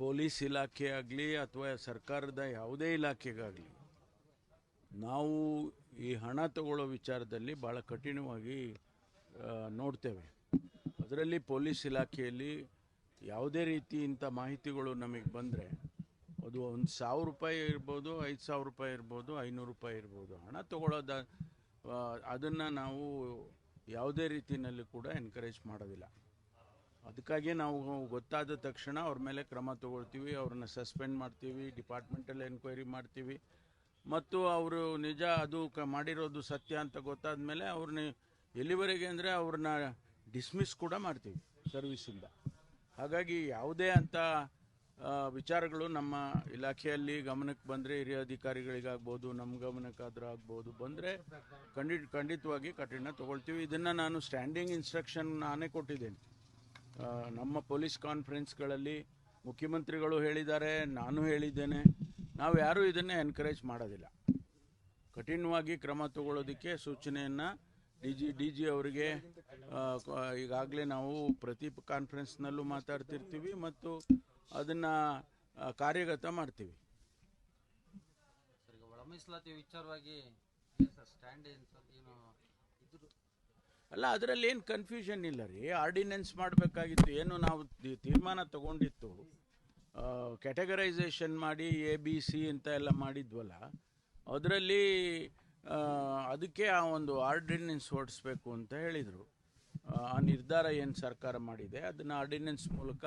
Police ಇಲಾಖೆ ಆಗಲಿ ಅಥವಾ ಸರ್ಕಾರದ ಯಾವುದೇ ಇಲಾಖೆಗಾಗಲಿ ನಾವು ಈ ಹಣ ತಗೊಳ್ಳೋ ವಿಚಾರದಲ್ಲಿ ಭಾಳ ಕಠಿಣವಾಗಿ ನೋಡ್ತೇವೆ. ಅದರಲ್ಲಿ ಪೊಲೀಸ್ ಇಲಾಖೆಯಲ್ಲಿ ಯಾವುದೇ ರೀತಿ ಇಂಥ ಮಾಹಿತಿಗಳು ನಮಗೆ ಬಂದರೆ ಅದು 1,000 ರೂಪಾಯಿ ಇರ್ಬೋದು, 5,000 ರೂಪಾಯಿ ಇರ್ಬೋದು, 500 ರೂಪಾಯಿ ಇರ್ಬೋದು, ಹಣ ತಗೊಳ್ಳೋದ ಅದನ್ನು ನಾವು ಯಾವುದೇ ರೀತಿಯಲ್ಲಿ ಕೂಡ ಎನ್ಕರೇಜ್ ಮಾಡೋದಿಲ್ಲ. ಅದಕ್ಕಾಗಿ ನಾವು ಗೊತ್ತಾದ ತಕ್ಷಣ ಅವ್ರ ಮೇಲೆ ಕ್ರಮ ತಗೊಳ್ತೀವಿ, ಅವ್ರನ್ನ ಸಸ್ಪೆಂಡ್ ಮಾಡ್ತೀವಿ, ಡಿಪಾರ್ಟ್ಮೆಂಟಲ್ಲಿ ಎನ್ಕ್ವೈರಿ ಮಾಡ್ತೀವಿ. ಮತ್ತು ಅವರು ನಿಜ ಅದು ಮಾಡಿರೋದು ಸತ್ಯ ಅಂತ ಗೊತ್ತಾದ ಮೇಲೆ ಅವ್ರನ್ನ ಎಲ್ಲಿವರೆಗೆ ಅಂದರೆ ಅವ್ರನ್ನ ಡಿಸ್ಮಿಸ್ ಕೂಡ ಮಾಡ್ತೀವಿ ಸರ್ವಿಸಿಂದ. ಹಾಗಾಗಿ ಯಾವುದೇ ಅಂಥ ವಿಚಾರಗಳು ನಮ್ಮ ಇಲಾಖೆಯಲ್ಲಿ ಗಮನಕ್ಕೆ ಬಂದರೆ, ಹಿರಿಯ ಅಧಿಕಾರಿಗಳಿಗಾಗ್ಬೋದು, ನಮ್ಮ ಗಮನಕ್ಕಾದರೂ ಆಗ್ಬೋದು, ಬಂದರೆ ಖಂಡಿತವಾಗಿ ಕಠಿಣ ತಗೊಳ್ತೀವಿ. ಇದನ್ನು ನಾನು ಸ್ಟ್ಯಾಂಡಿಂಗ್ ಇನ್ಸ್ಟ್ರಕ್ಷನ್ ನಾನೇ ಕೊಟ್ಟಿದ್ದೇನೆ. ನಮ್ಮ ಪೊಲೀಸ್ ಕಾನ್ಫರೆನ್ಸ್ಗಳಲ್ಲಿ ಮುಖ್ಯಮಂತ್ರಿಗಳು ಹೇಳಿದ್ದಾರೆ, ನಾನು ಹೇಳಿದ್ದೇನೆ. ನಾವು ಯಾರೂ ಇದನ್ನೇ ಎನ್ಕರೇಜ್ ಮಾಡೋದಿಲ್ಲ. ಕಠಿಣವಾಗಿ ಕ್ರಮ ತಗೊಳ್ಳೋದಕ್ಕೆ ಸೂಚನೆಯನ್ನು ಡಿ ಜಿ ಅವರಿಗೆ ಈಗಾಗಲೇ ನಾವು ಪ್ರತಿ ಕಾನ್ಫರೆನ್ಸ್ನಲ್ಲೂ ಮಾತಾಡ್ತಿರ್ತೀವಿ ಮತ್ತು ಅದನ್ನು ಕಾರ್ಯಗತ ಮಾಡ್ತೀವಿ. ಅಲ್ಲ, ಅದರಲ್ಲಿ ಏನು ಕನ್ಫ್ಯೂಷನ್ ಇಲ್ಲ ರೀ. ಆರ್ಡಿನೆನ್ಸ್ ಮಾಡಬೇಕಾಗಿತ್ತು, ಏನು ನಾವು ತೀರ್ಮಾನ ತಗೊಂಡಿತ್ತು, ಕ್ಯಾಟಗರೈಸೇಷನ್ ಮಾಡಿ ABC ಅಂತ ಎಲ್ಲ ಮಾಡಿದ್ವಲ್ಲ, ಅದರಲ್ಲಿ ಅದಕ್ಕೆ ಆ ಒಂದು ಆರ್ಡಿನೆನ್ಸ್ ಹೊರಡಿಸ್ಬೇಕು ಅಂತ ಹೇಳಿದರು. ಆ ನಿರ್ಧಾರ ಏನು ಸರ್ಕಾರ ಮಾಡಿದೆ ಅದನ್ನು ಆರ್ಡಿನೆನ್ಸ್ ಮೂಲಕ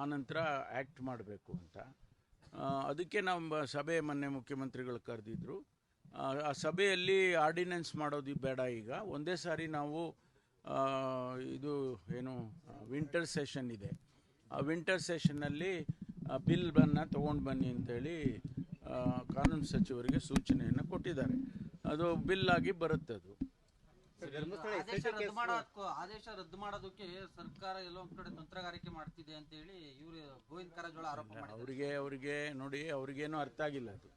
ಆನಂತರ ಆ್ಯಕ್ಟ್ ಮಾಡಬೇಕು ಅಂತ. ಅದಕ್ಕೆ ನಮ್ಮ ಸಭೆ ಮೊನ್ನೆ ಮುಖ್ಯಮಂತ್ರಿಗಳು ಕರೆದಿದ್ರು. ಆ ಸಭೆಯಲ್ಲಿ ಆರ್ಡಿನೆನ್ಸ್ ಮಾಡೋದು ಬೇಡ, ಈಗ ಒಂದೇ ಸಾರಿ ನಾವು ಇದು ಏನು ವಿಂಟರ್ ಸೆಷನ್ ಇದೆ, ಆ ವಿಂಟರ್ ಸೆಷನ್ನಲ್ಲಿ ಬಿಲ್ವನ್ನು ತೊಗೊಂಡು ಬನ್ನಿ ಅಂತೇಳಿ ಕಾನೂನು ಸಚಿವರಿಗೆ ಸೂಚನೆಯನ್ನು ಕೊಟ್ಟಿದ್ದಾರೆ. ಅದು ಬಿಲ್ ಆಗಿ ಬರುತ್ತೆ. ಅದು ಆದೇಶ ರದ್ದು ಮಾಡೋದಕ್ಕೆ ಸರ್ಕಾರ ಎಲ್ಲೋ ಒಂದು ಕಡೆ ತಂತ್ರಗಾರಿಕೆ ಮಾಡ್ತಿದೆ ಅಂತ ಹೇಳಿ ಇವರು ಗೋವಿಂದ ಕಾರಜೋಳ ಆರೋಪ ಮಾಡಿದ್ದಾರೆ. ಅವರಿಗೆ ನೋಡಿ, ಅವ್ರಿಗೇನು ಅರ್ಥ ಆಗಿಲ್ಲ. ಅದು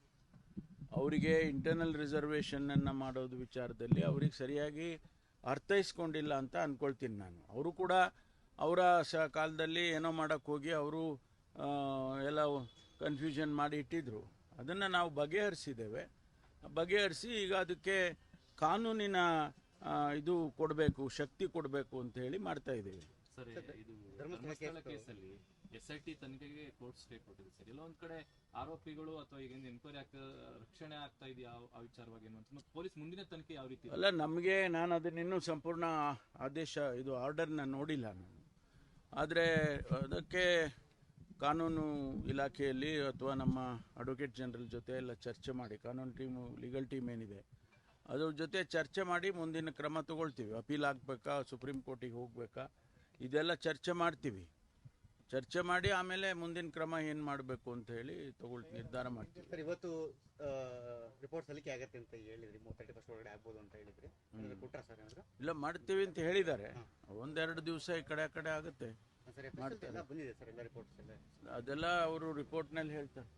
ಅವರಿಗೆ ಇಂಟರ್ನಲ್ ರಿಸರ್ವೇಷನನ್ನು ಮಾಡೋದು ವಿಚಾರದಲ್ಲಿ ಅವ್ರಿಗೆ ಸರಿಯಾಗಿ ಅರ್ಥೈಸ್ಕೊಂಡಿಲ್ಲ ಅಂತ ಅಂದ್ಕೊಳ್ತೀನಿ ನಾನು. ಅವರು ಕೂಡ ಅವರ ಕಾಲದಲ್ಲಿ ಏನೋ ಮಾಡೋಕ್ಕೆ ಹೋಗಿ ಅವರು ಎಲ್ಲ ಕನ್ಫ್ಯೂಷನ್ ಮಾಡಿ ಇಟ್ಟಿದ್ರು. ಅದನ್ನು ನಾವು ಬಗೆಹರಿಸಿದ್ದೇವೆ. ಬಗೆಹರಿಸಿ ಈಗ ಅದಕ್ಕೆ ಕಾನೂನಿನ ಇದು ಕೊಡಬೇಕು, ಶಕ್ತಿ ಕೊಡಬೇಕು ಅಂತ ಹೇಳಿ ಮಾಡ್ತಾ ಇದ್ದೇವೆ. ಸರ್, ಇದು ಧರ್ಮಸ್ಥಳ ಕೇಸಲ್ಲಿ SIT ತನಿಖೆಗೆ ಕೋರ್ಟ್ ಸ್ಟೇ ಕೊಟ್ಟಿದೆ ಸರ್. ಎಲ್ಲ ಒಂದ್ ಕಡೆ ಆರೋಪಿಗಳು ಅಥವಾ ಈಗ ಎನ್ಕ್ವೈರಿ ರಕ್ಷಣೆ ಆಗ್ತಾ ಇದೆಯಾ ಆ ವಿಚಾರವಾಗಿ ಏನು ಪೊಲೀಸ್ ಮುಂದಿನ ತನಿಖೆ ಯಾವ ರೀತಿ? ಅಲ್ಲ, ನಾನು ಅದನ್ನಿನ್ನೂ ಸಂಪೂರ್ಣ ಆದೇಶ ಇದು ಆರ್ಡರ್ನ ನೋಡಿಲ್ಲ ನಾನು. ಆದರೆ ಅದಕ್ಕೆ ಕಾನೂನು ಇಲಾಖೆಯಲ್ಲಿ ಅಥವಾ ನಮ್ಮ ಅಡ್ವೊಕೇಟ್ ಜನರಲ್ ಜೊತೆ ಎಲ್ಲ ಚರ್ಚೆ ಮಾಡಿ, ಕಾನೂನು ಟೀಮು, ಲೀಗಲ್ ಟೀಮ್ ಏನಿದೆ ಅದ್ರ ಜೊತೆ ಚರ್ಚೆ ಮಾಡಿ ಮುಂದಿನ ಕ್ರಮ ತಗೊಳ್ತೀವಿ. ಅಪೀಲ್ ಆಗಬೇಕಾ, ಸುಪ್ರೀಂ ಕೋರ್ಟಿಗೆ ಹೋಗಬೇಕಾ, ಇದೆಲ್ಲ ಚರ್ಚೆ ಮಾಡ್ತೀವಿ. ಚರ್ಚೆ ಮಾಡಿ ಆಮೇಲೆ ಮುಂದಿನ ಕ್ರಮ ಏನು ಮಾಡಬೇಕು ಅಂತ ಹೇಳಿ ನಿರ್ಧಾರ ಮಾಡ್ತೀವಿ. ಸರ್, ಇವತ್ತು ರಿಪೋರ್ಟ್ ಸಲ್ಲಿಕೆ ಆಗುತ್ತೆ ಅಂತ ಹೇಳಿದ್ರಿ, 31 ಒಳಗಡೆ ಆಗ್ಬೋದು ಅಂತ ಹೇಳಿದ್ರಿ. ಇಲ್ಲ, ಮಾಡ್ತೀವಿ ಅಂತ ಹೇಳಿದ್ದಾರೆ. ಒಂದೆರಡು ದಿವಸ ಈ ಕಡೆ ಆ ಕಡೆ ಆಗುತ್ತೆ. ಅದೆಲ್ಲ ಅವರು ರಿಪೋರ್ಟ್ನಲ್ಲಿ ಹೇಳ್ತಾರೆ.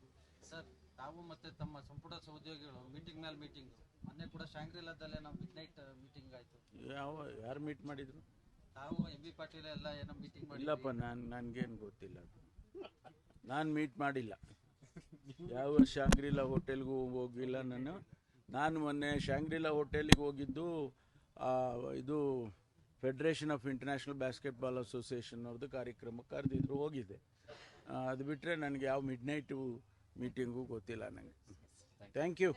ಸರ್, ತಾವು ಮತ್ತೆ ತಮ್ಮ ಸಂಪುಟ ಸಹೋದ್ಯೋಗಿಗಳು ಮೀಟಿಂಗ್ ಮೇಲೆ ಮೀಟಿಂಗ್, ಮೊನ್ನೆ ಕೂಡ ಶಾಂಗ್ರಿಲಾದಲ್ಲೇ ನಾವು ಮಿಡ್ ನೈಟ್ ಮೀಟಿಂಗ್ ಆಯ್ತು. ಯಾರು ಮೀಟ್ ಮಾಡಿದ್ರು? ತಾವು MB ಪಾಟೀಲ್ ಎಲ್ಲ ಏನೋ ಮೀಟಿಂಗ್ ಮಾಡಿ? ಇಲ್ಲಪ್ಪ, ನನಗೇನು ಗೊತ್ತಿಲ್ಲ. ನಾನು ಮೀಟ್ ಮಾಡಿಲ್ಲ. ಯಾವ ಶಾಂಗ್ರಿಲಾ ಹೋಟೆಲ್ಗೂ ಹೋಗಿಲ್ಲ ನಾನು ಮೊನ್ನೆ ಶಾಂಗ್ರಿಲಾ ಹೋಟೆಲಿಗೆ ಹೋಗಿದ್ದು ಇದು federation of international basketball association ಅವ್ರದ್ದು ಕಾರ್ಯಕ್ರಮಕ್ಕೆ ಕರೆದಿದ್ರು, ಹೋಗಿದ್ದೆ. ಅದು ಬಿಟ್ಟರೆ ನನಗೆ ಯಾವ ಮಿಡ್ ನೈಟು ಮೀಟಿಂಗು ಗೊತ್ತಿಲ್ಲ ನನಗೆ. Thank you.